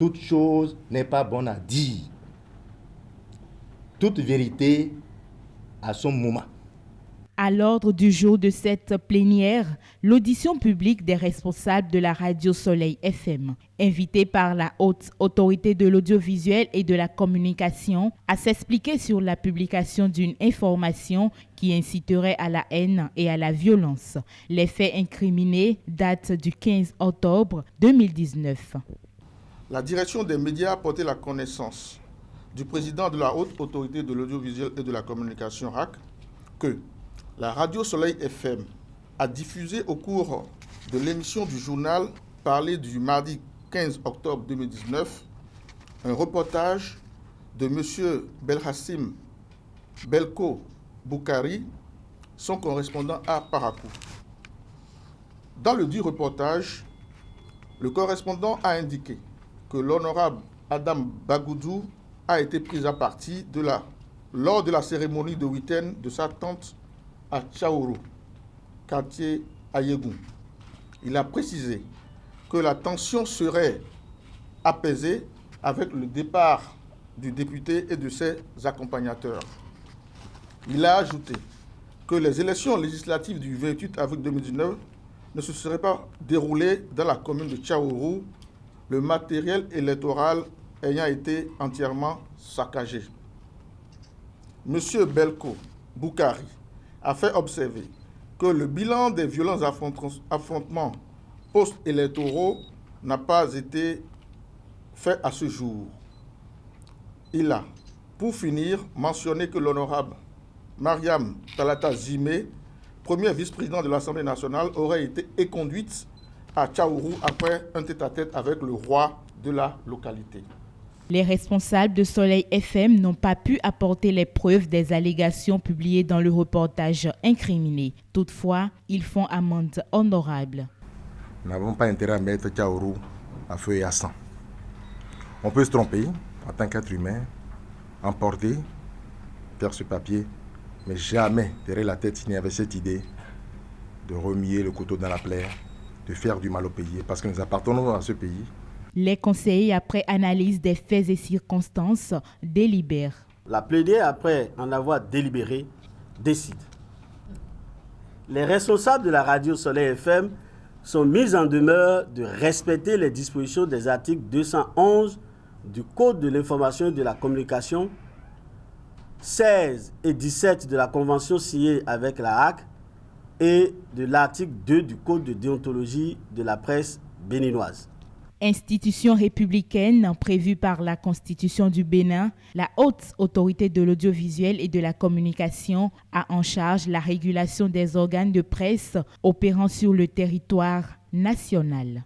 Toute chose n'est pas bonne à dire. Toute vérité a son moment. À l'ordre du jour de cette plénière, l'audition publique des responsables de la radio Soleil FM, invités par la Haute Autorité de l'audiovisuel et de la communication à s'expliquer sur la publication d'une information qui inciterait à la haine et à la violence. Les faits incriminés datent du 15 octobre 2019. La direction des médias a porté la connaissance du président de la Haute Autorité de l'audiovisuel et de la communication RAC que la radio Soleil FM a diffusé au cours de l'émission du journal parlé du mardi 15 octobre 2019 un reportage de M. Belhassim Belko Boukari, son correspondant à Parakou. Dans le dit reportage, le correspondant a indiqué que l'honorable Adam Bagoudou a été pris à partie lors de la cérémonie de week-end de sa tante à Tchaourou, quartier Ayegou. Il a précisé que la tension serait apaisée avec le départ du député et de ses accompagnateurs. Il a ajouté que les élections législatives du 28 avril 2019 ne se seraient pas déroulées dans la commune de Tchaourou, le matériel électoral ayant été entièrement saccagé. M. Belko Boukari a fait observer que le bilan des violents affrontements post-électoraux n'a pas été fait à ce jour. Il a, pour finir, mentionné que l'honorable Mariam Talata Zimé, première vice-présidente de l'Assemblée nationale, aurait été éconduite à Tchaourou après un tête-à-tête avec le roi de la localité. Les responsables de Soleil FM n'ont pas pu apporter les preuves des allégations publiées dans le reportage incriminé. Toutefois, ils font amende honorable. Nous n'avons pas intérêt à mettre Tchaourou à feu et à sang. On peut se tromper en tant qu'être humain, emporter, faire ce papier, mais jamais derrière la tête il n'y avait cette idée de remuer le couteau dans la plaie, de faire du mal au pays, parce que nous appartenons à ce pays. Les conseillers, après analyse des faits et circonstances, délibèrent. La plénière, après en avoir délibéré, décide. Les responsables de la radio Soleil FM sont mis en demeure de respecter les dispositions des articles 211 du Code de l'information et de la communication, 16 et 17 de la convention signée avec la HAC et de l'article 2 du Code de déontologie de la presse béninoise. Institution républicaine prévue par la Constitution du Bénin, la Haute Autorité de l'audiovisuel et de la communication a en charge la régulation des organes de presse opérant sur le territoire national.